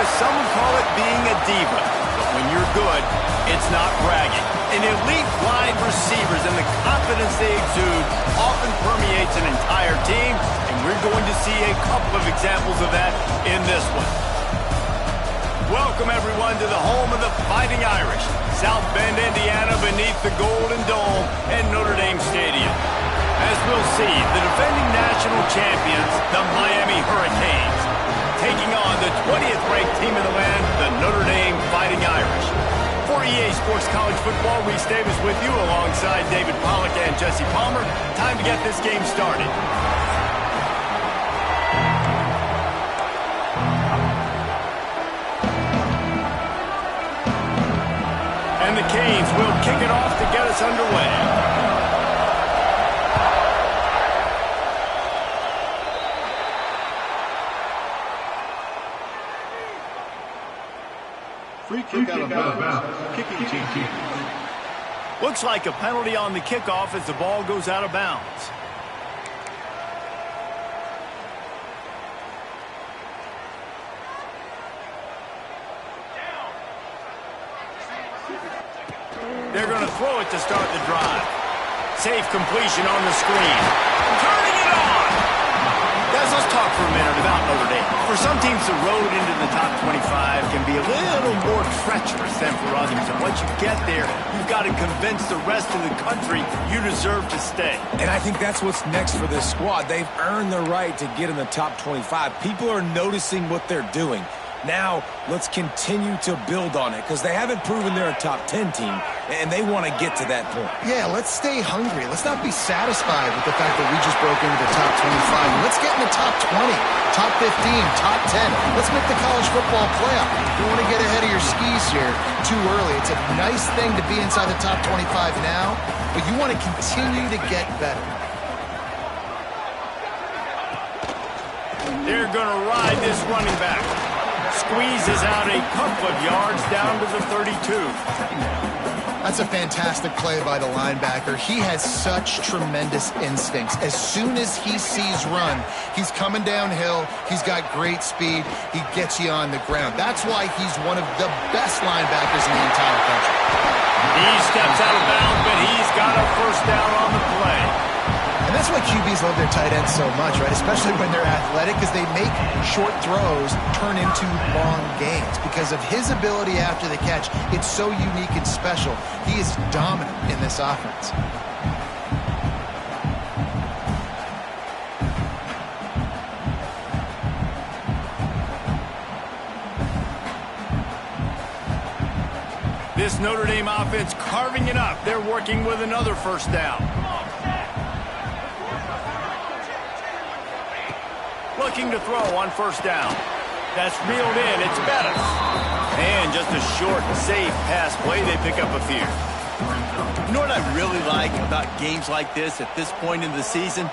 Yes, some would call it being a diva. But when you're good, it's not bragging. An elite wide receivers and the confidence they exude often permeates an entire team, and we're going to see a couple of examples of that in this one. Welcome, everyone, to the home of the Fighting Irish, South Bend, Indiana, beneath the Golden Dome and Notre Dame Stadium. As we'll see, the defending national champions, the Miami Hurricanes, taking on the 20th ranked team in the land, the Notre Dame Fighting Irish. For EA Sports College Football, Reese Davis with you alongside David Pollack and Jesse Palmer. Time to get this game started. And the Canes will kick it off to get us underway. Free kick out of bounds. Kicking team. Looks like a penalty on the kickoff as the ball goes out of bounds. They're going to throw it to start the drive. Safe completion on the screen. Turning it on! Guys, let's talk for a minute about Notre Dame. For some teams, the road into the top 25 can be a little more treacherous than for others. And once you get there, you've got to convince the rest of the country you deserve to stay. And I think that's what's next for this squad. They've earned the right to get in the top 25. People are noticing what they're doing. Now, let's continue to build on it because they haven't proven they're a top 10 team, and they want to get to that point. Yeah, let's stay hungry. Let's not be satisfied with the fact that we just broke into the top 25. Let's get in the top 20, top 15, top 10. Let's make the college football playoff. You don't want to get ahead of your skis here too early. It's a nice thing to be inside the top 25 now, but you want to continue to get better. They're going to ride this running back. Squeezes out a couple of yards down to the 32. That's a fantastic play by the linebacker. He has such tremendous instincts. As soon as he sees run, he's coming downhill. He's got great speed. He gets you on the ground. That's why he's one of the best linebackers in the entire country. He steps out of bounds, but he's got a first down on the play. And that's why QBs love their tight ends so much, right? Especially when they're athletic, because they make short throws turn into long gains. Because of his ability after the catch, it's so unique and special. He is dominant in this offense. This Notre Dame offense carving it up. They're working with another first down. Looking to throw on first down. That's reeled in. It's Bettis. And just a short, safe pass play. They pick up a few. You know what I really like about games like this at this point in the season?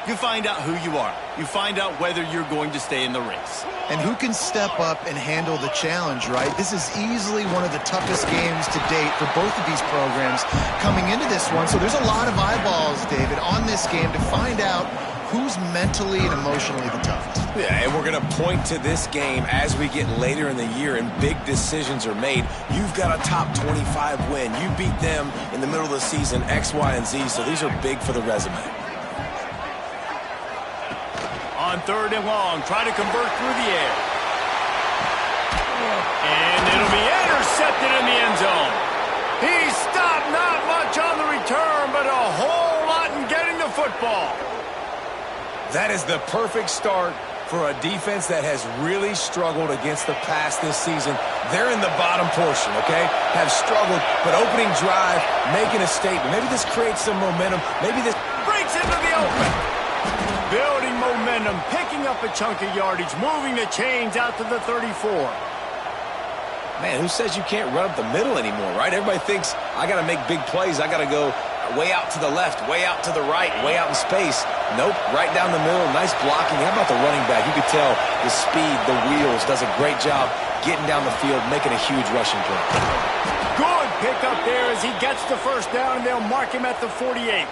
You find out who you are. You find out whether you're going to stay in the race. And who can step up and handle the challenge, right? This is easily one of the toughest games to date for both of these programs coming into this one. So there's a lot of eyeballs, David, on this game to find out who's mentally and emotionally the toughest. Yeah, and we're going to point to this game as we get later in the year and big decisions are made. You've got a top 25 win. You beat them in the middle of the season, X, Y, and Z, so these are big for the resume. On third and long, try to convert through the air. And it'll be intercepted in the end zone. He stopped, not much on the return, but a whole lot in getting the football. That is the perfect start for a defense that has really struggled against the pass this season. They're in the bottom portion, okay? Have struggled, but opening drive, making a statement. Maybe this creates some momentum. Maybe this breaks into the open. Building momentum, picking up a chunk of yardage, moving the chains out to the 34. Man, who says you can't run up the middle anymore, right? Everybody thinks, I got to make big plays. I got to go way out to the left, way out to the right, way out in space. Nope, right down the middle. Nice blocking. How about the running back? You could tell the speed, the wheels, does a great job getting down the field, making a huge rushing play. Good pick up there as he gets the first down, and they'll mark him at the 48.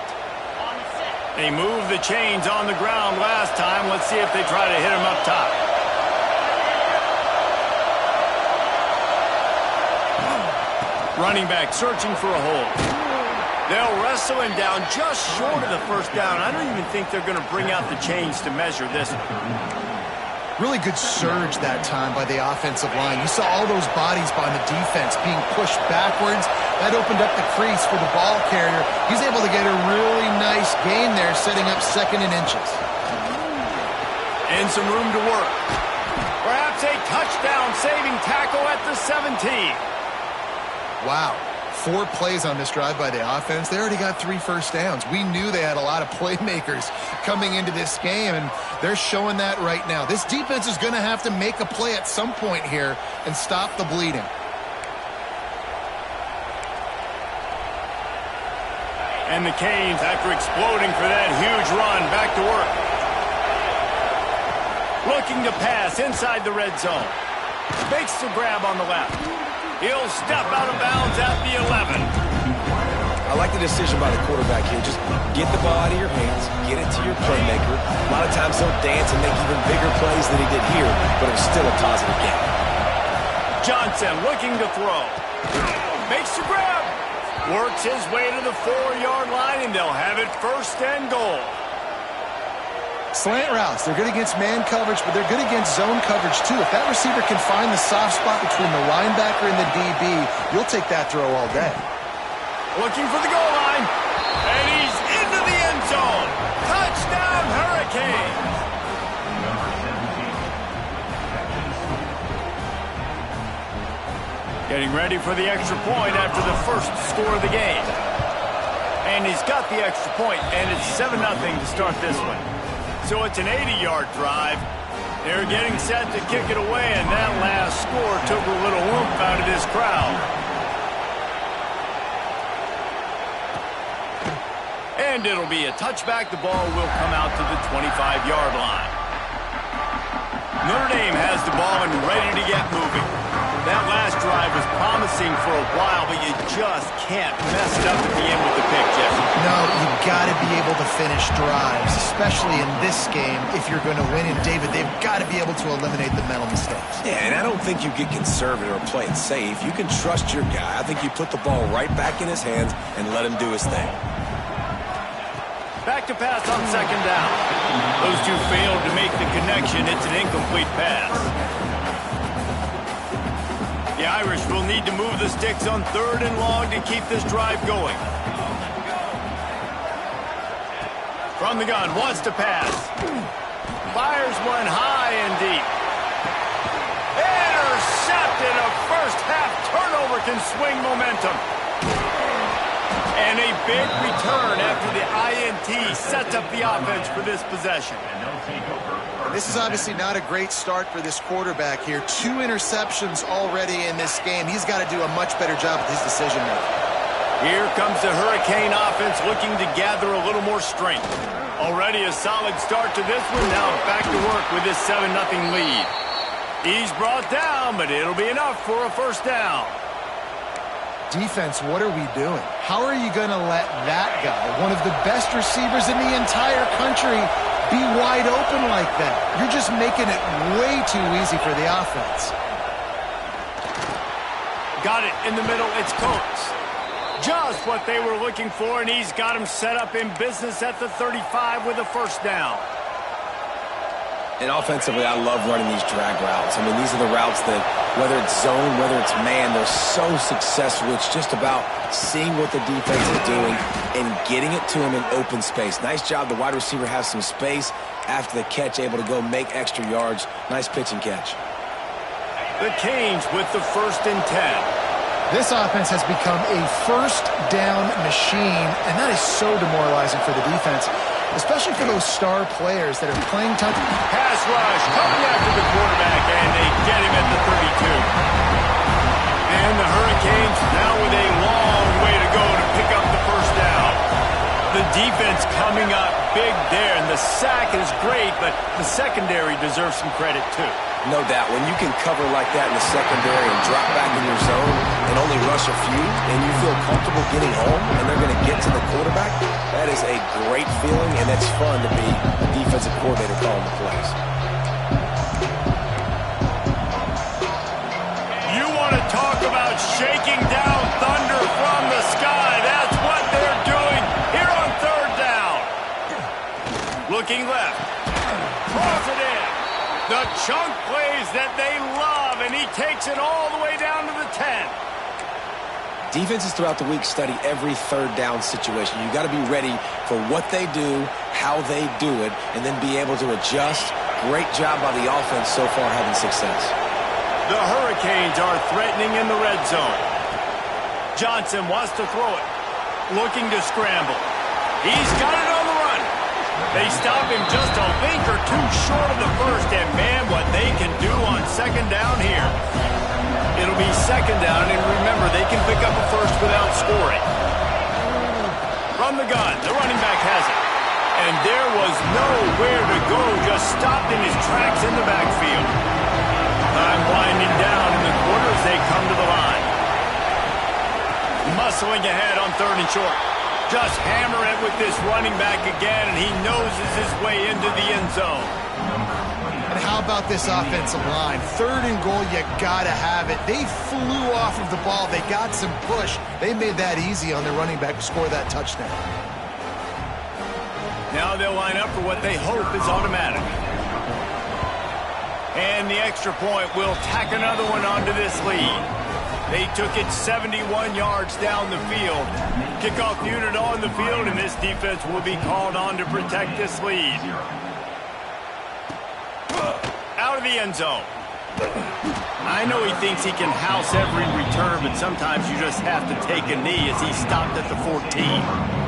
They moved the chains on the ground last time. Let's see if they try to hit him up top. Running back searching for a hole. They'll wrestle him down just short of the first down. I don't even think they're going to bring out the chains to measure this one. Really good surge that time by the offensive line. You saw all those bodies by the defense being pushed backwards. That opened up the crease for the ball carrier. He's able to get a really nice gain there, setting up 2nd and inches. And some room to work. Perhaps a touchdown-saving tackle at the 17. Wow. 4 plays on this drive by the offense. They already got 3 first downs. We knew they had a lot of playmakers coming into this game, and they're showing that right now. This defense is going to have to make a play at some point here and stop the bleeding. And the Canes, after exploding for that huge run, back to work. Looking to pass inside the red zone. Makes the grab on the left. He'll step out of bounds at the 11. I like the decision by the quarterback here. Just get the ball out of your hands, get it to your playmaker. A lot of times he'll dance and make even bigger plays than he did here, but it was still a positive game. Johnson looking to throw. Makes the grab. Works his way to the 4-yard line, and they'll have it 1st and goal. Slant routes, they're good against man coverage, but they're good against zone coverage too. If that receiver can find the soft spot between the linebacker and the DB, you'll take that throw all day. Looking for the goal line, and he's into the end zone. Touchdown, Hurricanes! Getting ready for the extra point after the first score of the game. And he's got the extra point, and it's 7-0 to start this one. So it's an 80-yard drive. They're getting set to kick it away, and that last score took a little oomph out of this crowd. And it'll be a touchback. The ball will come out to the 25-yard line. Notre Dame has the ball and ready to get moving. That last drive was promising for a while, but you just can't mess it up at the end with the pick, Jesse. No, you've got to be able to finish drives, especially in this game if you're going to win. And, David, they've got to be able to eliminate the mental mistakes. Yeah, and I don't think you get conservative or play it safe. You can trust your guy. I think you put the ball right back in his hands and let him do his thing. Back to pass on 2nd down. Those two failed to make the connection. It's an incomplete pass. The Irish will need to move the sticks on 3rd and long to keep this drive going. From the gun, wants to pass. Fires one high and deep. Intercepted. A first-half turnover can swing momentum. And a big return after the INT sets up the offense for this possession. This is obviously not a great start for this quarterback here. 2 interceptions already in this game. He's got to do a much better job with his decision-making. Here comes the Hurricane offense looking to gather a little more strength. Already a solid start to this one. Now back to work with this 7-0 lead. He's brought down, but it'll be enough for a first down. Defense, what are we doing? How are you going to let that guy, one of the best receivers in the entire country, be wide open like that? You're just making it way too easy for the offense. Got it in the middle. It's Coates. Just what they were looking for, and he's got him set up in business at the 35 with a first down. And offensively, I love running these drag routes. I mean, these are the routes that, whether it's zone, whether it's man, they're so successful. It's just about seeing what the defense is doing and getting it to him in open space. Nice job. The wide receiver has some space after the catch, able to go make extra yards. Nice pitch and catch. The Canes with the 1st and 10. This offense has become a first down machine, and that is so demoralizing for the defense, especially for those star players that are playing touch. Pass rush coming after the quarterback, and they get him at the 32. And the Hurricanes now with a long way to go to pick up the first down. The defense coming up big there, and the sack is great, but the secondary deserves some credit too. No doubt. When you can cover like that in the secondary and drop back in your zone and only rush a few, and you feel comfortable getting home and they're going to get to the quarterback, that is a great feeling, and it's fun to be a defensive coordinator calling the plays. You want to talk about shaking down thunder? Looking left. Throws it in. The chunk plays that they love, and he takes it all the way down to the 10. Defenses throughout the week study every third down situation. You got to be ready for what they do, how they do it, and then be able to adjust. Great job by the offense so far having success. The Hurricanes are threatening in the red zone. Johnson wants to throw it. Looking to scramble. He's got it on the run. They stop him just a link or two short of the first, and man, what they can do on second down here. It'll be second down, and remember, they can pick up a first without scoring. From the gun, the running back has it. And there was nowhere to go, just stopped in his tracks in the backfield. Time winding down in the quarter as they come to the line. Muscling ahead on 3rd and short. Just hammer it with this running back again, and he noses his way into the end zone. And how about this offensive line? 3rd and goal, you gotta have it. They flew off of the ball. They got some push. They made that easy on their running back to score that touchdown. Now they'll line up for what they hope is automatic. And the extra point will tack another one onto this lead. They took it 71 yards down the field. Kickoff unit on the field, and this defense will be called on to protect this lead. Out of the end zone. I know he thinks he can house every return, but sometimes you just have to take a knee as he stopped at the 14.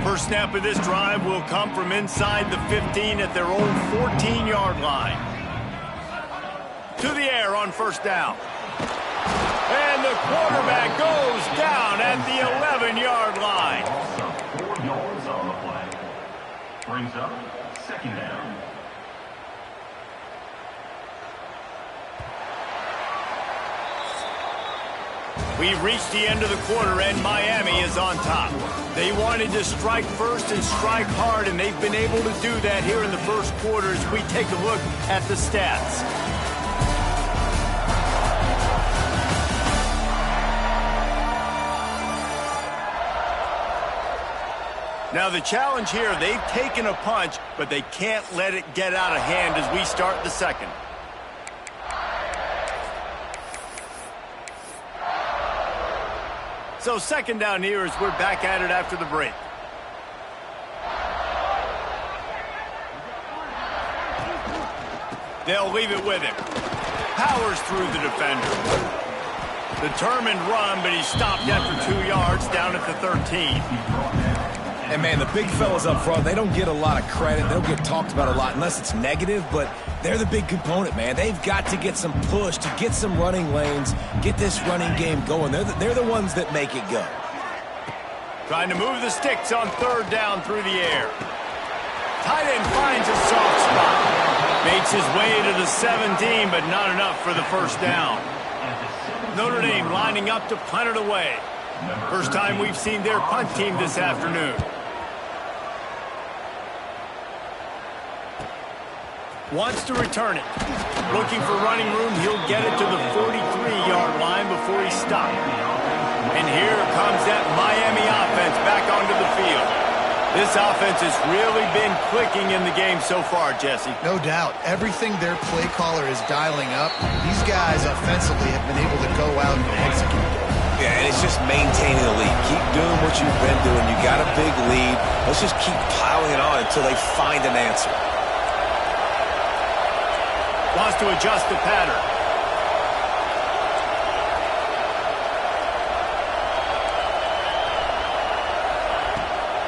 First snap of this drive will come from inside the 15 at their own 14-yard line. To the air on first down. And the quarterback goes down at the 11-yard line. 4 yards on the play. Brings up second down. We've reached the end of the quarter, and Miami is on top. They wanted to strike first and strike hard, and they've been able to do that here in the first quarter as we take a look at the stats. Now the challenge here, they've taken a punch, but they can't let it get out of hand as we start the second. So second down here as we're back at it after the break. They'll leave it with him. Powers through the defender. Determined run, but he's stopped after 2 yards down at the 13. And, man, the big fellas up front, they don't get a lot of credit. They don't get talked about a lot unless it's negative, but they're the big component, man. They've got to get some push, to get some running lanes, get this running game going. They're the ones that make it go. Trying to move the sticks on third down through the air. Tight end finds a soft spot. Makes his way to the 17, but not enough for the first down. Notre Dame lining up to punt it away. First time we've seen their punt team this afternoon. Wants to return it. Looking for running room, he'll get it to the 43-yard line before he's stopped. And here comes that Miami offense back onto the field. This offense has really been clicking in the game so far, Jesse. No doubt. Everything their play caller is dialing up, these guys offensively have been able to go out and execute. Yeah, and it's just maintaining the lead. Keep doing what you've been doing. You got a big lead. Let's just keep piling it on until they find an answer. Wants to adjust the pattern.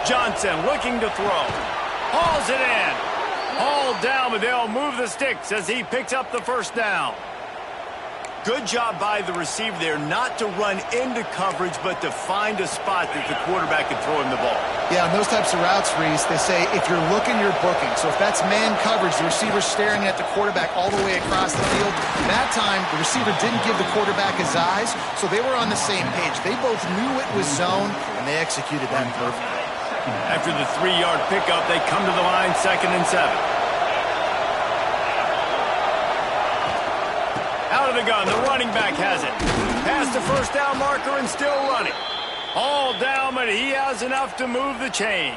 Johnson looking to throw. Hauls it in. Hauled down, but they'll move the sticks as he picks up the first down. Good job by the receiver there not to run into coverage, but to find a spot that the quarterback can throw him the ball. Yeah, on those types of routes, Reese, they say if you're looking, you're booking. So if that's man coverage, the receiver's staring at the quarterback all the way across the field. That time, the receiver didn't give the quarterback his eyes, so they were on the same page. They both knew it was zone, and they executed that perfectly. After the 3-yard pickup, they come to the line, 2nd and 7. Out of the gun, the running back has it. Past the first down marker and still running. All down, but he has enough to move the chains.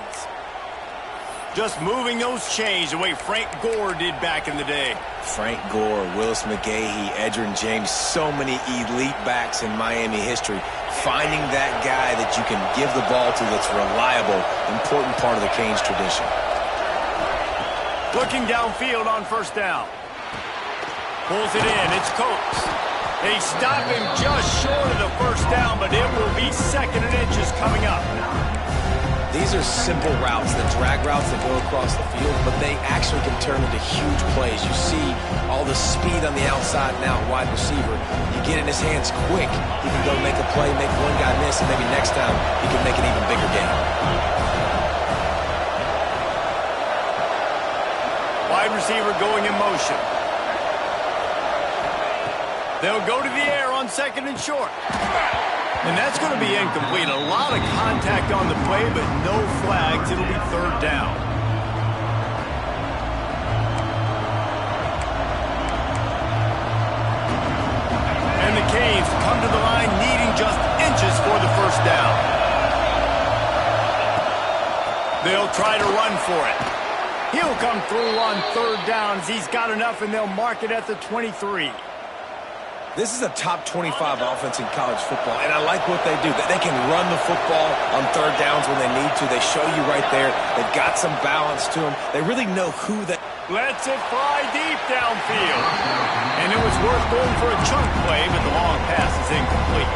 Just moving those chains the way Frank Gore did back in the day. Frank Gore, Willis McGahee, Edgerrin James, so many elite backs in Miami history. Finding that guy that you can give the ball to that's reliable, important part of the Canes tradition. Looking downfield on first down. Pulls it in, it's Coates. They stop him just short of the first down, but it will be 2nd and inches coming up. These are simple routes, the drag routes that go across the field, but they actually can turn into huge plays. You see all the speed on the outside and out wide receiver. You get in his hands quick, he can go make a play, make one guy miss, and maybe next time he can make an even bigger game. Wide receiver going in motion. They'll go to the air on 2nd and short. And that's going to be incomplete. A lot of contact on the play, but no flags. It'll be 3rd down. And the Canes come to the line needing just inches for the first down. They'll try to run for it. He'll come through on 3rd down as he's got enough, and they'll mark it at the 23. This is a top 25 offense in college football, and I like what they do. They can run the football on 3rd downs when they need to. They show you right there. They've got some balance to them. They really know who they... Lets it fly deep downfield. And it was worth going for a chunk play, but the long pass is incomplete.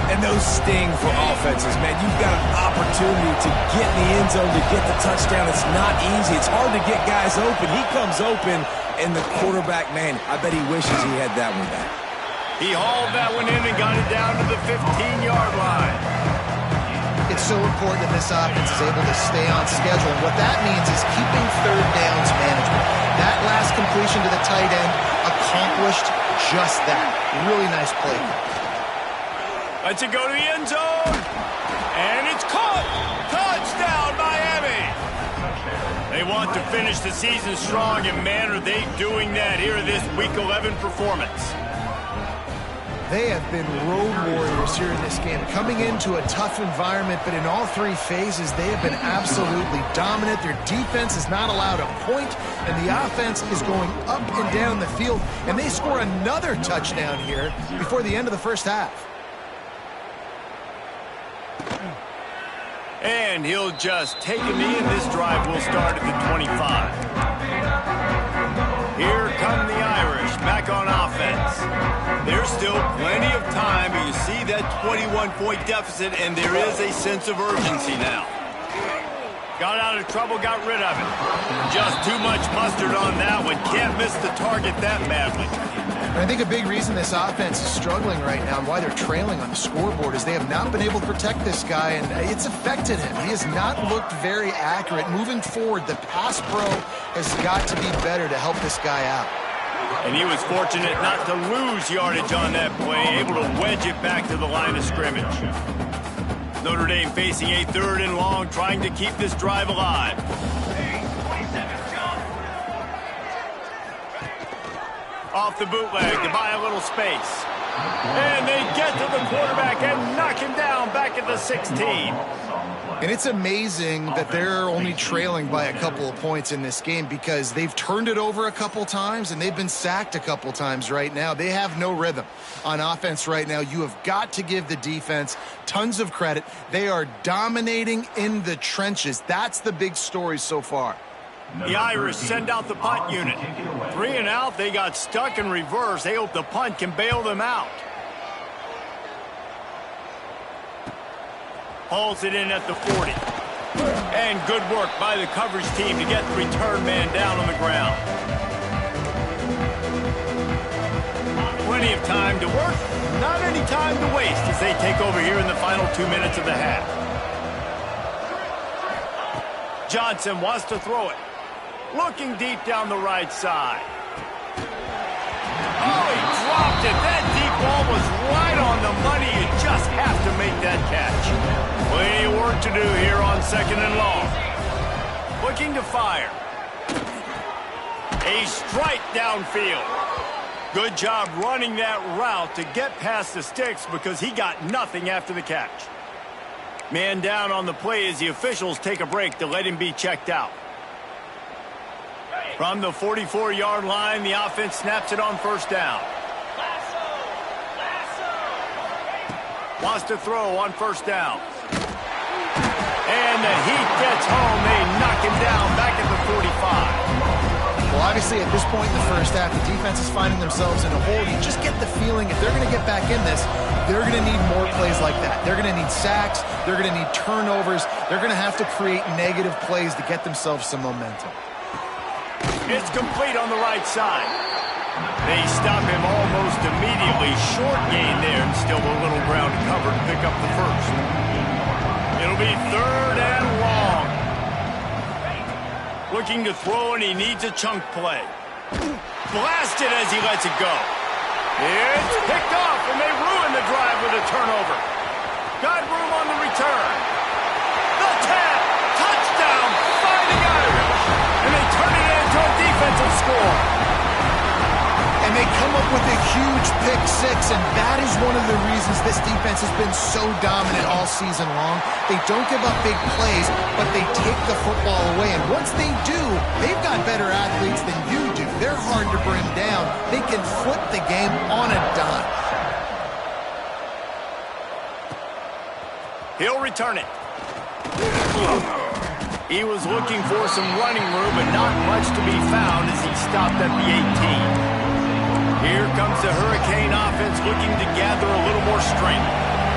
And those sting for offenses, man. You've got an opportunity to get in the end zone, to get the touchdown. It's not easy. It's hard to get guys open. He comes open, and the quarterback, man, I bet he wishes he had that one back. He hauled that one in and got it down to the 15-yard line. It's so important that this offense is able to stay on schedule. And what that means is keeping 3rd downs management. That last completion to the tight end accomplished just that. Really nice play. Lets it go to the end zone. And it's caught. Touchdown, Miami. They want to finish the season strong, and man, are they doing that here in this Week 11 performance. They have been road warriors here in this game, coming into a tough environment, but in all three phases, they have been absolutely dominant. Their defense is not allowed a point, and the offense is going up and down the field, and they score another touchdown here before the end of the first half. And he'll just take a knee, and this drive will start at the 25. Here come the Irish back on offense. There's still plenty of time, but you see that 21-point deficit, and there is a sense of urgency now. Got out of trouble, got rid of it. Just too much mustard on that one. Can't miss the target that badly. I think a big reason this offense is struggling right now and why they're trailing on the scoreboard is they have not been able to protect this guy, and it's affected him. He has not looked very accurate. Moving forward, the pass pro has got to be better to help this guy out. And he was fortunate not to lose yardage on that play, able to wedge it back to the line of scrimmage. Notre Dame facing a 3rd and long, trying to keep this drive alive. Off the bootleg to buy a little space. And they get to the quarterback and knock him down back at the 16. And it's amazing that they're only trailing by a couple of points in this game because they've turned it over a couple times and they've been sacked a couple times right now. They have no rhythm on offense right now. You have got to give the defense tons of credit. They are dominating in the trenches. That's the big story so far. The Irish send out the punt unit. 3 and out, they got stuck in reverse. They hope the punt can bail them out. Hauls it in at the 40. And good work by the coverage team to get the return man down on the ground. Plenty of time to work, not any time to waste as they take over here in the final 2 minutes of the half. Johnson wants to throw it. Looking deep down the right side. Oh, he dropped it. That deep ball was right on the money. You just have to make that catch. Plenty of work to do here on 2nd and long. Looking to fire. A strike downfield. Good job running that route to get past the sticks because he got nothing after the catch. Man down on the play as the officials take a break to let him be checked out. From the 44-yard line, the offense snaps it on 1st down. Wants to throw on 1st down. And the heat gets home. They knock him down back at the 45. Well, obviously, at this point in the first half, the defense is finding themselves in a hole. You just get the feeling if they're going to get back in this, they're going to need more plays like that. They're going to need sacks. They're going to need turnovers. They're going to have to create negative plays to get themselves some momentum. It's complete on the right side. They stop him almost immediately. Short gain there, and still a little ground to cover to pick up the first. It'll be 3rd and long. Looking to throw, and he needs a chunk play. Blasted as he lets it go. It's picked off, and they ruin the drive with a turnover. Got room on the return. The tap. Touchdown. Fighting Irish. And they turn it into a defensive score. And they come up with a huge pick six, and that is one of the reasons this defense has been so dominant all season long. They don't give up big plays, but they take the football away. And once they do, they've got better athletes than you do. They're hard to bring down. They can flip the game on a dime. He'll return it. He was looking for some running room, but not much to be found as he stopped at the 18. Here comes the Hurricane offense looking to gather a little more strength.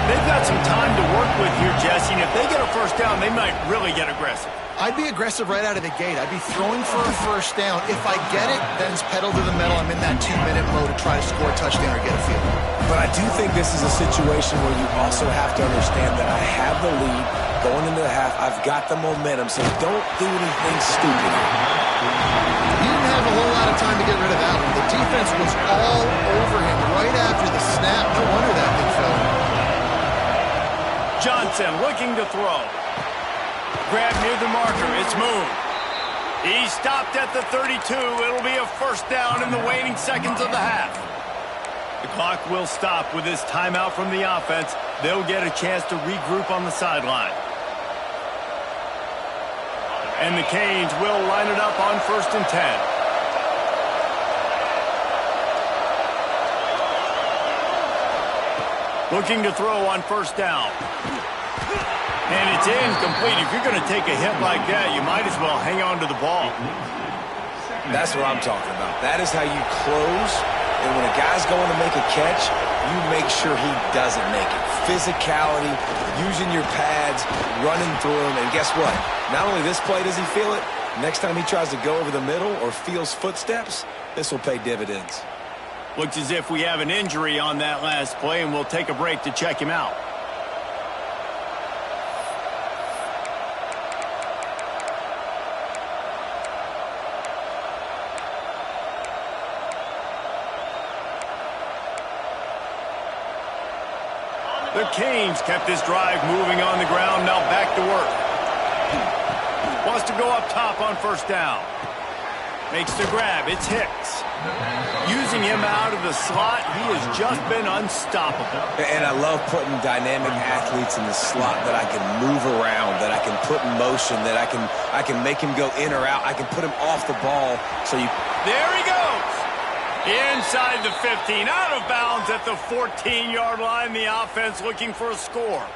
They've got some time to work with here, Jesse, and if they get a first down, they might really get aggressive. I'd be aggressive right out of the gate. I'd be throwing for a first down. If I get it, then it's pedal to the metal. I'm in that 2-minute mode to try to score a touchdown or get a field goal. But I do think this is a situation where you also have to understand that I have the lead going into the half. I've got the momentum, so don't do anything stupid. He didn't have a whole lot of time to get rid of that one. The defense was all over him right after the snap. No wonder that thing fell. Robinson looking to throw. Grab near the marker. It's Moon. He stopped at the 32. It'll be a first down in the waning seconds of the half. The clock will stop with this timeout from the offense. They'll get a chance to regroup on the sideline. And the Canes will line it up on 1st and 10. Looking to throw on 1st down. And it's incomplete. If you're going to take a hit like that, you might as well hang on to the ball. That's what I'm talking about. That is how you close. And when a guy's going to make a catch, you make sure he doesn't make it. Physicality, using your pads, running through them. And guess what? Not only this play does he feel it, next time he tries to go over the middle or feels footsteps, this will pay dividends. Looks as if we have an injury on that last play, and we'll take a break to check him out. The Canes kept this drive moving on the ground, now back to work. Wants to go up top on 1st down. Makes the grab, it's Hicks. Using him out of the slot, he has just been unstoppable. And I love putting dynamic athletes in the slot that I can move around, that I can put in motion, that I can make him go in or out. I can put him off the ball. There he goes. Inside the 15, out of bounds at the 14-yard line. The offense looking for a score.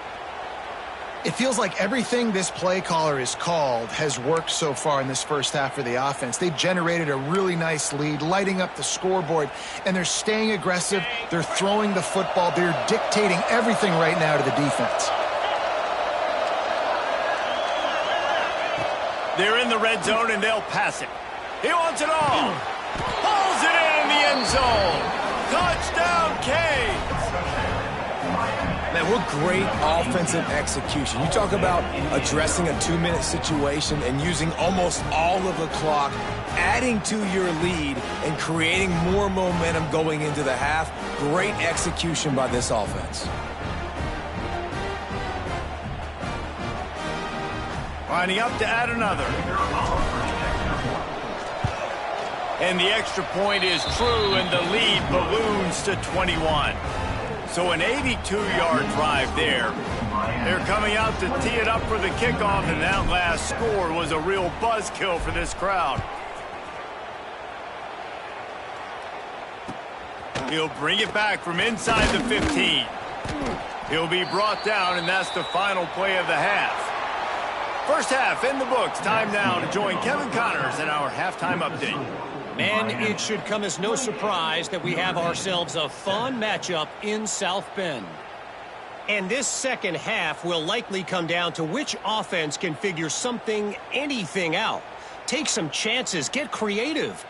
It feels like everything this play caller has called has worked so far in this first half for the offense. They've generated a really nice lead, lighting up the scoreboard, and they're staying aggressive. They're throwing the football. They're dictating everything right now to the defense. They're in the red zone, and they'll pass it. He wants it all. Pulls it in the end zone. Touchdown, Canes. Man, what great offensive execution. You talk about addressing a 2-minute situation and using almost all of the clock, adding to your lead and creating more momentum going into the half. Great execution by this offense. Lining up to add another. And the extra point is true, and the lead balloons to 21. So an 82-yard drive there. They're coming out to tee it up for the kickoff, and that last score was a real buzzkill for this crowd. He'll bring it back from inside the 15. He'll be brought down, and that's the final play of the half. First half in the books. Time now to join Kevin Connors in our halftime update. And it should come as no surprise that we have ourselves a fun matchup in South Bend. And this second half will likely come down to which offense can figure anything out. Take some chances, get creative.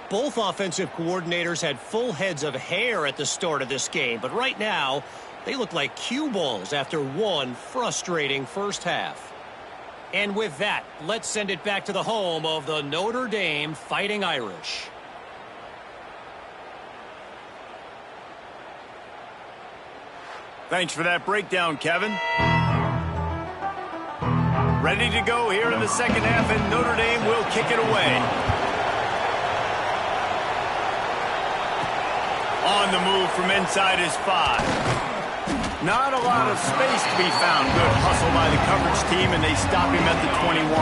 Both offensive coordinators had full heads of hair at the start of this game, but right now they look like cue balls after one frustrating first half. And with that, let's send it back to the home of the Notre Dame Fighting Irish. Thanks for that breakdown, Kevin. Ready to go here in the second half, and Notre Dame will kick it away. On the move from inside is 5. Not a lot of space to be found. Good hustle by the coverage team, and they stop him at the 21.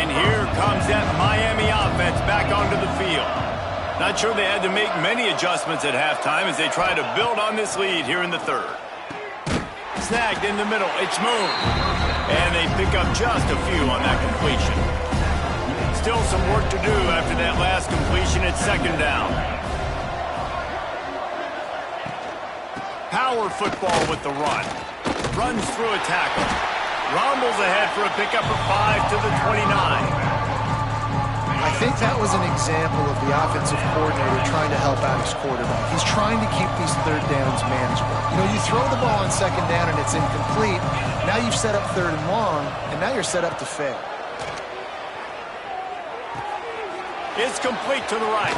And here comes that Miami offense back onto the field. Not sure they had to make many adjustments at halftime as they try to build on this lead here in the third. Snagged in the middle. It's Moon. And they pick up just a few on that completion. Still some work to do after that last completion at second down. Power football with the run. Runs through a tackle. Rumbles ahead for a pickup of 5 to the 29. I think that was an example of the offensive coordinator trying to help out his quarterback. He's trying to keep these third downs manageable. You know, you throw the ball on second down and it's incomplete. Now you've set up third and long, and now you're set up to fail. It's complete to the right.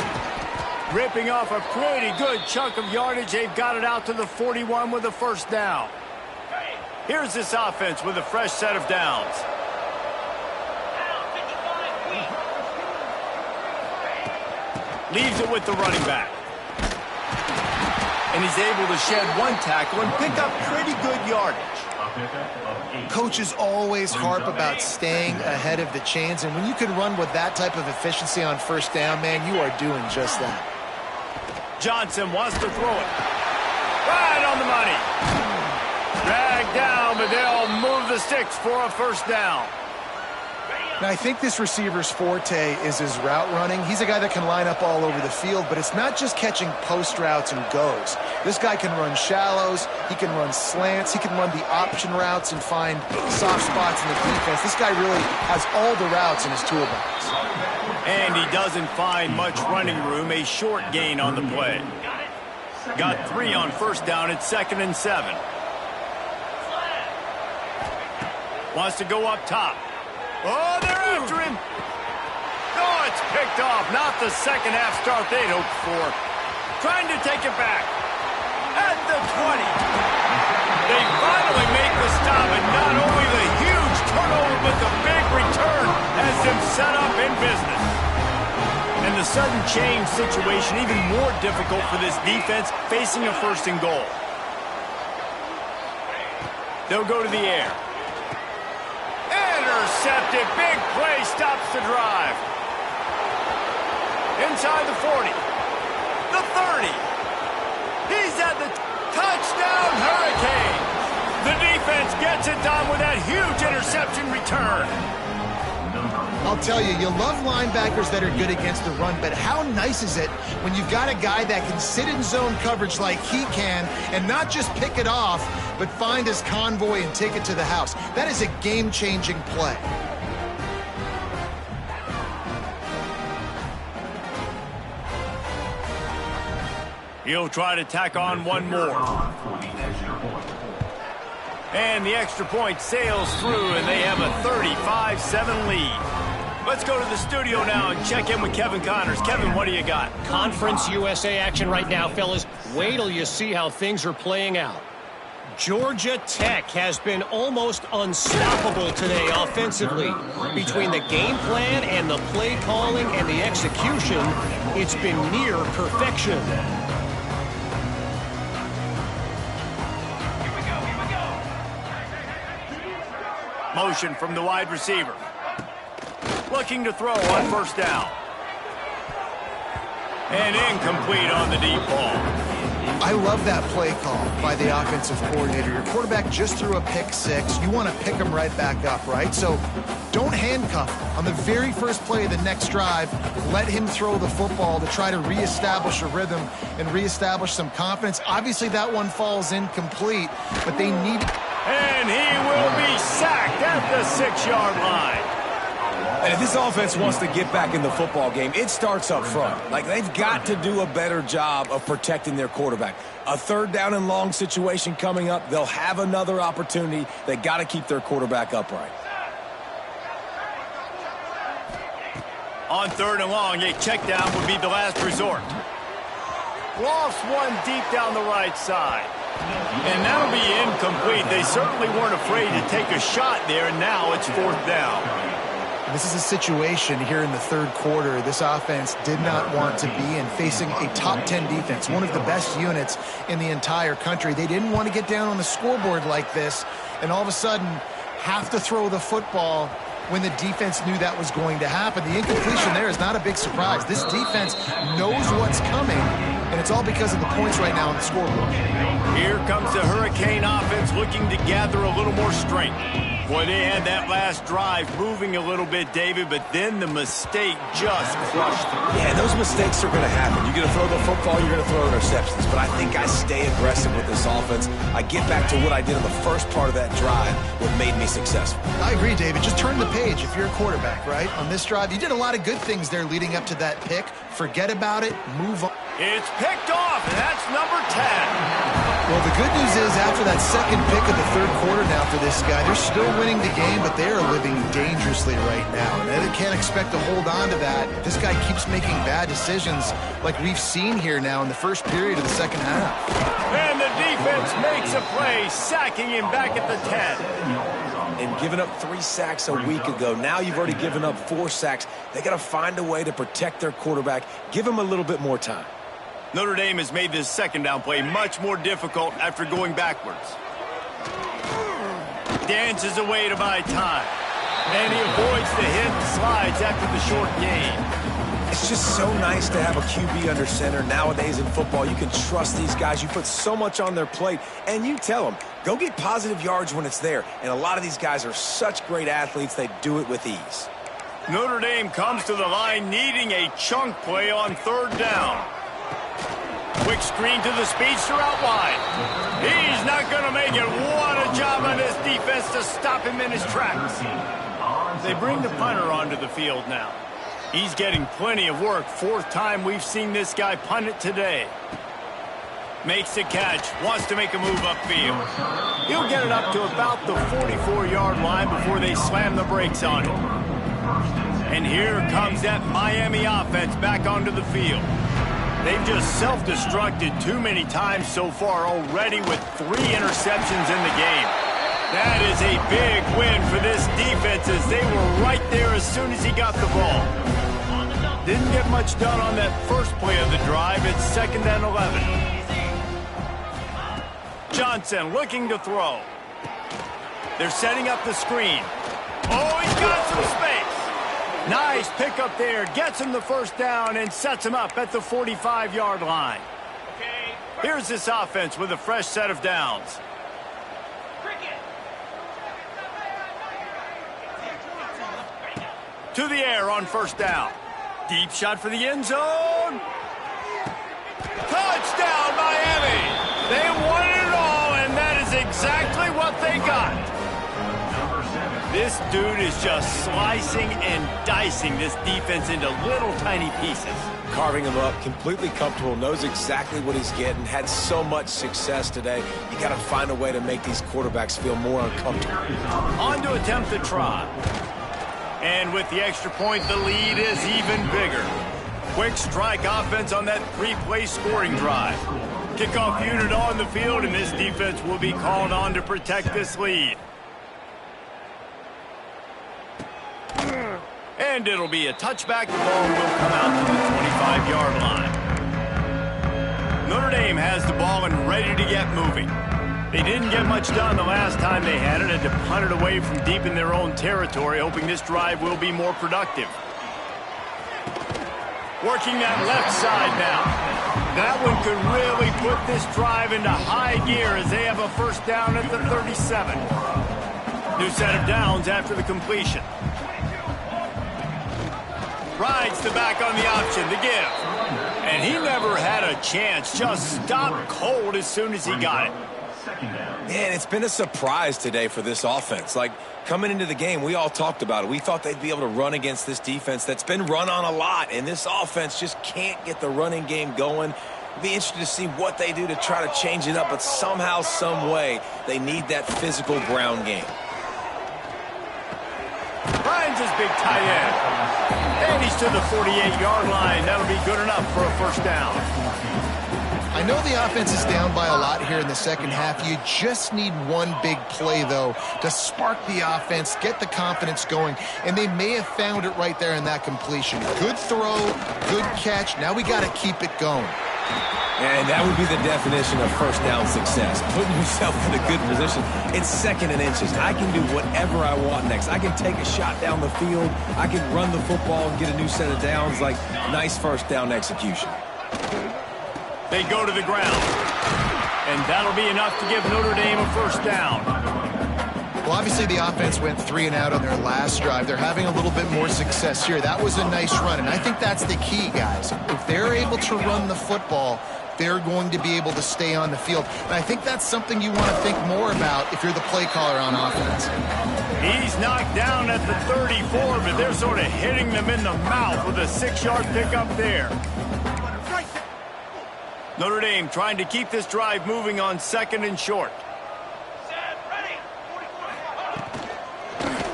Ripping off a pretty good chunk of yardage. They've got it out to the 41 with a first down. Here's this offense with a fresh set of downs. Leaves it with the running back. And he's able to shed one tackle and pick up pretty good yardage. Coaches always harp about staying ahead of the chains, and when you can run with that type of efficiency on first down, man, you are doing just that. Johnson wants to throw it. Right on the money. Dragged down, but they'll move the sticks for a first down. Now, I think this receiver's forte is his route running. He's a guy that can line up all over the field, but it's not just catching post routes and goes. This guy can run shallows, he can run slants, he can run the option routes and find soft spots in the defense. This guy really has all the routes in his toolbox. And he doesn't find much running room, a short gain on the play. Got 3 on first down at 2nd and 7. Wants to go up top. Oh, they're after him. Oh, it's picked off. Not the second half start they'd hoped for. Trying to take it back. At the 20. They finally make the stop, and not only the huge turnover, but the big return has them set up in business. And the sudden change situation even more difficult for this defense facing a 1st and goal. They'll go to the air. Intercepted. Big play stops the drive. Inside the 40. The 30. He's at the touchdown Hurricane. The defense gets it done with that huge interception return. I'll tell you, you love linebackers that are good against the run, but how nice is it when you've got a guy that can sit in zone coverage like he can and not just pick it off, but find his convoy and take it to the house. That is a game-changing play. He'll try to tack on one more. And the extra point sails through, and they have a 35-7 lead. Let's go to the studio now and check in with Kevin Connors. Kevin, what do you got? Conference USA action right now, fellas. Wait till you see how things are playing out. Georgia Tech has been almost unstoppable today offensively. Between the game plan and the play calling and the execution, it's been near perfection. Motion from the wide receiver. Looking to throw on first down. And incomplete on the deep ball. I love that play call by the offensive coordinator. Your quarterback just threw a pick 6. You want to pick him right back up, right? So don't handcuff him. On the very first play of the next drive, let him throw the football to try to reestablish a rhythm and reestablish some confidence. Obviously, that one falls incomplete, but they need... And he will be sacked at the 6-yard line. And if this offense wants to get back in the football game, it starts up front. Like, they've got to do a better job of protecting their quarterback. A 3rd down and long situation coming up, they'll have another opportunity. They got to keep their quarterback upright. On 3rd and long, a check down would be the last resort. Lost one deep down the right side. And that'll be incomplete. They certainly weren't afraid to take a shot there, and now it's 4th down. This is a situation here in the 3rd quarter this offense did not want to be in, facing a top 10 defense, one of the best units in the entire country. They didn't want to get down on the scoreboard like this and all of a sudden have to throw the football when the defense knew that was going to happen. The incompletion there is not a big surprise. This defense knows what's coming, and it's all because of the points right now on the scoreboard. Here comes the Hurricane offense looking to gather a little more strength. Boy, they had that last drive moving a little bit, David, but then the mistake just crushed them. Yeah, those mistakes are going to happen. You're going to throw the football, you're going to throw interceptions. But I think I stay aggressive with this offense. I get back to what I did in the first part of that drive, what made me successful. I agree, David. Just turn the page if you're a quarterback, right? On this drive, you did a lot of good things there leading up to that pick. Forget about it. Move on. It's picked off, and that's number 10. Well, the good news is after that second pick of the third quarter now for this guy, they're still winning the game, but they are living dangerously right now. And they can't expect to hold on to that if this guy keeps making bad decisions like we've seen here now in the first period of the second half. And the defense makes a play, sacking him back at the 10. And giving up 3 sacks a week ago. Now you've already given up 4 sacks. They got to find a way to protect their quarterback. Give him a little bit more time. Notre Dame has made this second down play much more difficult after going backwards. Dances away to buy time. And he avoids the hit and slides after the short gain. It's just so nice to have a QB under center. Nowadays in football, you can trust these guys. You put so much on their plate, and you tell them, go get positive yards when it's there. And a lot of these guys are such great athletes, they do it with ease. Notre Dame comes to the line needing a chunk play on third down. Quick screen to the speedster out wide. He's not going to make it. What a job on this defense to stop him in his tracks. They bring the punter onto the field now. He's getting plenty of work. 4th time we've seen this guy punt it today. Makes the catch. Wants to make a move upfield. He'll get it up to about the 44-yard line before they slam the brakes on it. And here comes that Miami offense back onto the field. They've just self-destructed too many times so far already with 3 interceptions in the game. That is a big win for this defense as they were right there as soon as he got the ball. Didn't get much done on that first play of the drive. It's 2nd and 11. Johnson looking to throw. They're setting up the screen. Oh, he's got some space. Nice pickup there. Gets him the first down and sets him up at the 45-yard line. Here's this offense with a fresh set of downs. To the air on first down. Deep shot for the end zone. Touchdown, Miami. They wanted it all, and that is exactly what they got. This dude is just slicing and dicing this defense into little tiny pieces. Carving him up, completely comfortable, knows exactly what he's getting, had so much success today. You got to find a way to make these quarterbacks feel more uncomfortable. On to attempt the try. And with the extra point, the lead is even bigger. Quick strike offense on that 3-play scoring drive. Kickoff unit on the field, and this defense will be called on to protect this lead. And it'll be a touchback. The ball will come out to the 25-yard line. Notre Dame has the ball and ready to get moving. They didn't get much done the last time they had it, and to punt it away from deep in their own territory, hoping this drive will be more productive. Working that left side now. That one could really put this drive into high gear as they have a first down at the 37. New set of downs after the completion. Rides the back on the option, the give. And he never had a chance, just stopped cold as soon as he got it. Man, it's been a surprise today for this offense. Like, coming into the game, we all talked about it. We thought they'd be able to run against this defense that's been run on a lot, and this offense just can't get the running game going. It'll be interesting to see what they do to try to change it up, but somehow, some way, they need that physical ground game. Finds his big tight end. And he's to the 48-yard line. That'll be good enough for a first down. I know the offense is down by a lot here in the second half. You just need one big play, though, to spark the offense, get the confidence going, and they may have found it right there in that completion. Good throw, good catch. Now we got to keep it going. And that would be the definition of first down success. Putting yourself in a good position. It's 2nd and inches. I can do whatever I want next. I can take a shot down the field. I can run the football and get a new set of downs. Like, nice first down execution. They go to the ground. And that'll be enough to give Notre Dame a first down. Well, obviously the offense went 3 and out on their last drive. They're having a little bit more success here. That was a nice run, and I think that's the key, guys. If they're able to run the football, they're going to be able to stay on the field. And I think that's something you want to think more about if you're the play caller on offense. He's knocked down at the 34, but they're sort of hitting them in the mouth with a 6-yard pickup there. Notre Dame trying to keep this drive moving on 2nd and short.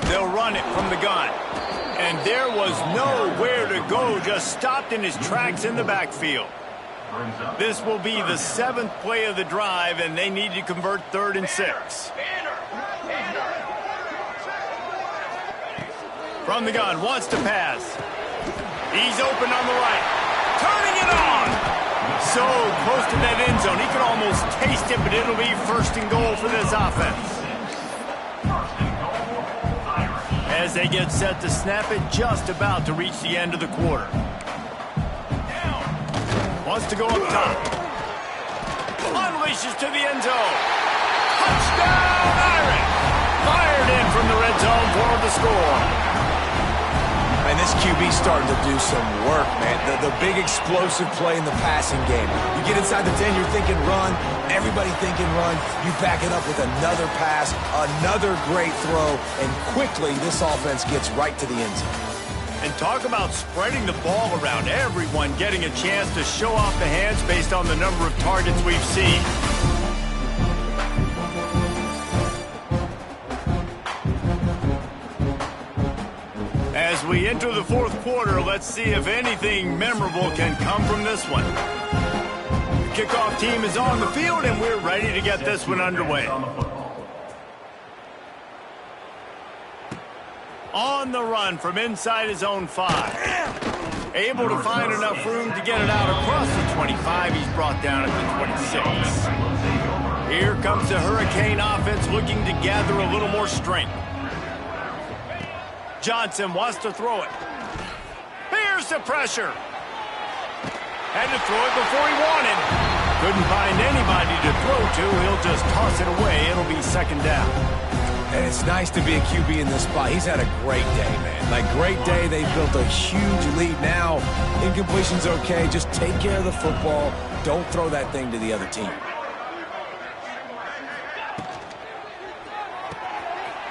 They'll run it from the gun. And there was nowhere to go, just stopped in his tracks in the backfield. This will be the 7th play of the drive, and they need to convert 3rd and 6. From the gun, wants to pass. He's open on the right. Turning it on! So close to that end zone, he can almost taste it, but it'll be 1st and goal for this offense. As they get set to snap it, just about to reach the end of the quarter. Wants to go up top. Unleashes to the end zone. Touchdown, Irish! Fired in from the red zone for the score. And this QB starting to do some work, man. The big explosive play in the passing game. You get inside the 10, you're thinking run. Everybody thinking run. You back it up with another pass, another great throw, and quickly this offense gets right to the end zone. And talk about spreading the ball around. Everyone getting a chance to show off the hands based on the number of targets we've seen. As we enter the 4th quarter, let's see if anything memorable can come from this one. The kickoff team is on the field, and we're ready to get this one underway. On the run from inside his own 5. Able to find enough room to get it out across the 25. He's brought down at the 26. Here comes the Hurricane offense looking to gather a little more strength. Johnson wants to throw it. Here's the pressure. Had to throw it before he wanted. Couldn't find anybody to throw to. He'll just toss it away. It'll be 2nd down. And it's nice to be a QB in this spot. He's had a great day, man. Like, great day. They built a huge lead. Now, incompletion's okay. Just take care of the football. Don't throw that thing to the other team.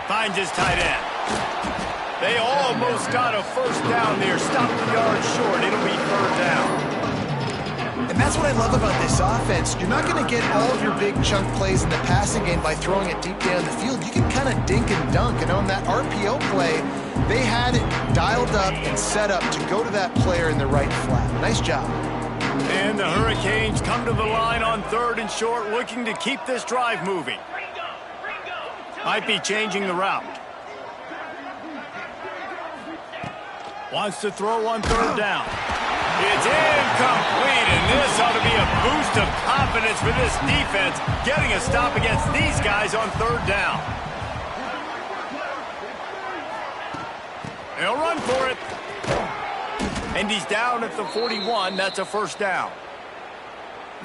Finds his tight end. They almost got a 1st down there. Stopped the yard short. It'll be 3rd down. And that's what I love about this offense. You're not going to get all of your big chunk plays in the passing game by throwing it deep down the field. You can kind of dink and dunk. And on that RPO play, they had it dialed up and set up to go to that player in the right flat. Nice job. And the Hurricanes come to the line on 3rd and short, looking to keep this drive moving. Might be changing the route. Wants to throw on 3rd down. It's incomplete, and this ought to be a boost of confidence for this defense, getting a stop against these guys on 3rd down. They'll run for it. And he's down at the 41. That's a 1st down.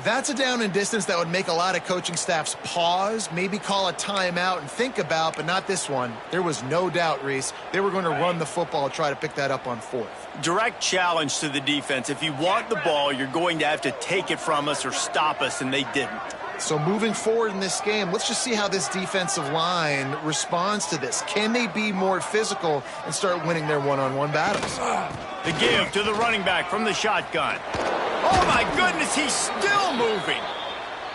That's a down and distance that would make a lot of coaching staffs pause, maybe call a timeout and think about, but not this one. There was no doubt, Reese, they were going to run the football and try to pick that up on 4th. Direct challenge to the defense. If you want the ball, you're going to have to take it from us or stop us, and they didn't. So moving forward in this game, let's just see how this defensive line responds to this. Can they be more physical and start winning their one-on-one battles? The give to the running back from the shotgun. Oh, my goodness, he's still moving.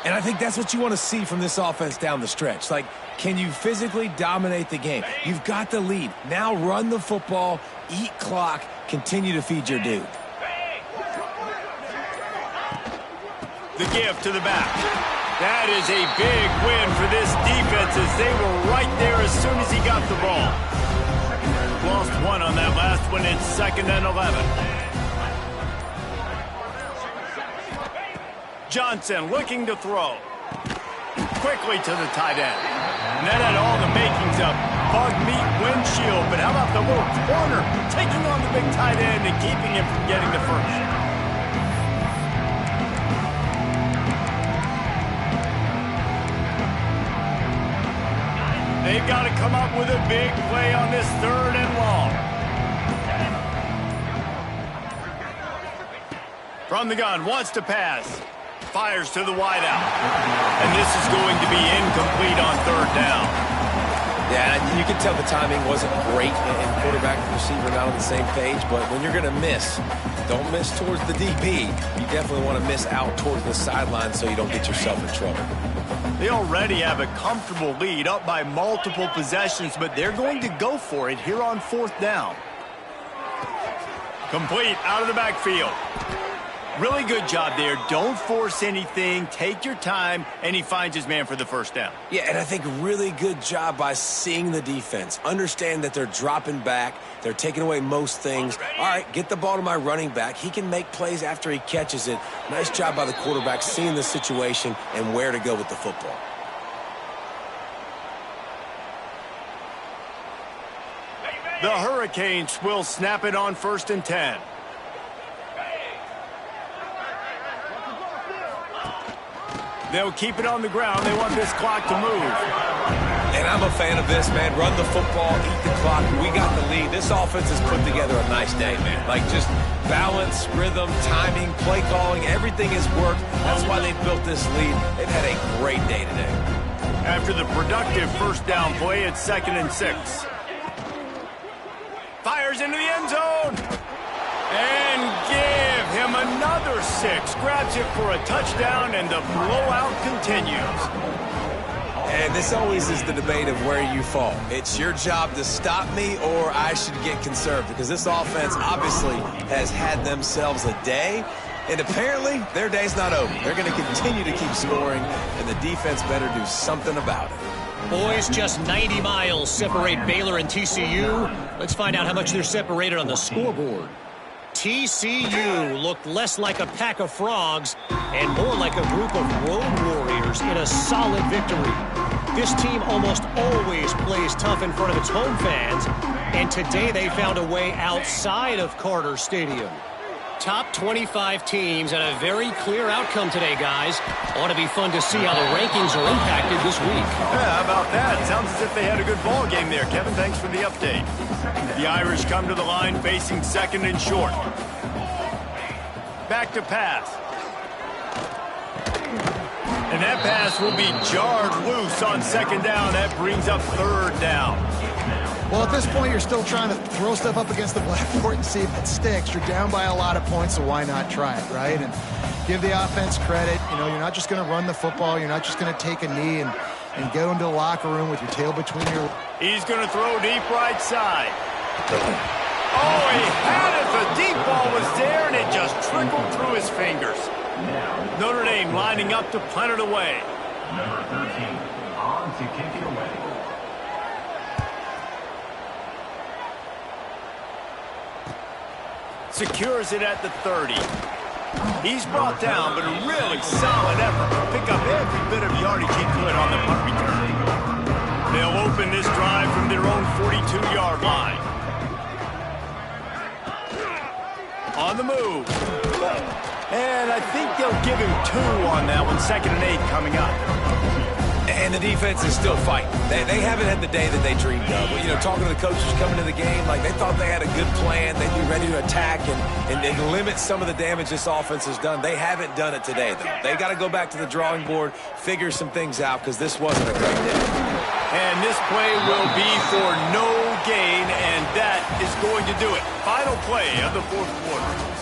And I think that's what you want to see from this offense down the stretch. Like, can you physically dominate the game? You've got the lead. Now run the football, eat clock, continue to feed your dude. The give to the back. That is a big win for this defense as they were right there as soon as he got the ball. Lost one on that last one. It's 2nd and 11. Johnson looking to throw. Quickly to the tight end. And that had all the makings of bug meat windshield. But how about the little corner taking on the big tight end and keeping him from getting the 1st? They've got to come up with a big play on this 3rd and long. From the gun, wants to pass. Fires to the wideout. And this is going to be incomplete on 3rd down. Yeah, you can tell the timing wasn't great and quarterback and receiver not on the same page, but when you're going to miss, Don't miss towards the DB. You definitely want to miss out towards the sideline so you don't get yourself in trouble. They already have a comfortable lead, up by multiple possessions, but they're going to go for it here on 4th down. Complete out of the backfield. Really good job there. Don't force anything. Take your time, and he finds his man for the first down. Yeah, and I think really good job by seeing the defense. Understand that they're dropping back. They're taking away most things. All right, get the ball to my running back. He can make plays after he catches it. Nice job by the quarterback seeing the situation and where to go with the football. The Hurricanes will snap it on 1st and 10. They'll keep it on the ground. They want this clock to move. And I'm a fan of this, man. Run the football, eat the clock. We got the lead. This offense has put together a nice day, man. Like just balance, rhythm, timing, play calling, everything has worked. That's why they built this lead. They've had a great day today. After the productive first down play, it's 2nd and 6. Fires into the end zone. And give him another 6. Grabs it for a touchdown, and the blowout continues. And this always is the debate of where you fall. It's your job to stop me, or I should get conserved, because this offense obviously has had themselves a day, and apparently their day's not over. They're going to continue to keep scoring, and the defense better do something about it. Boys, just 90 miles separate Baylor and TCU. Let's find out how much they're separated on the scoreboard. TCU looked less like a pack of frogs and more like a group of road warriors in a solid victory. This team almost always plays tough in front of its home fans, and today they found a way outside of Carter Stadium. Top 25 teams and a very clear outcome today, guys. Ought to be fun to see how the rankings are impacted this week. Yeah, how about that? Sounds as if they had a good ball game there, Kevin. Thanks for the update. The Irish come to the line facing 2nd and short. Back to pass. And that pass will be jarred loose on 2nd down. That brings up 3rd down. Well, at this point, you're still trying to throw stuff up against the blackboard and see if it sticks. You're down by a lot of points, so why not try it, right? And give the offense credit. You know, you're not just going to run the football. You're not just going to take a knee and go into the locker room with your tail between your... He's going to throw deep right side. Oh, he had it. The deep ball was there, and it just trickled through his fingers. Notre Dame lining up to punt it away. Number 13, on to kick it away. Secures it at the 30. He's brought down, but a really solid effort to pick up every bit of yardage he could on the punt return. They'll open this drive from their own 42-yard line. On the move. And I think they'll give him 2 on that one. 2nd and 8 coming up. And the defense is still fighting. They haven't had the day that they dreamed of. You know, talking to the coaches coming to the game, like they thought they had a good plan. They'd be ready to attack and limit some of the damage this offense has done. They haven't done it today, though. They got to go back to the drawing board, figure some things out, because this wasn't a great day. And this play will be for no gain, and that is going to do it. Final play of the 4th quarter.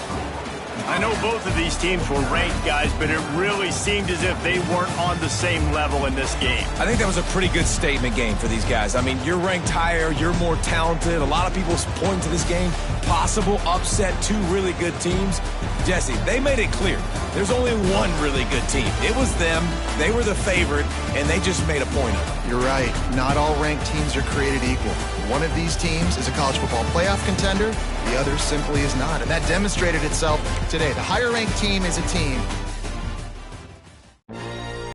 I know both of these teams were ranked, guys, but it really seemed as if they weren't on the same level in this game. I think that was a pretty good statement game for these guys. I mean, you're ranked higher, you're more talented. A lot of people point to this game, possible upset, 2 really good teams. Jesse, they made it clear. There's only one really good team. It was them. They were the favorite, and they just made a point of it. You're right. Not all ranked teams are created equal. One of these teams is a college football playoff contender. The other simply is not. And that demonstrated itself today. The higher-ranked team is a team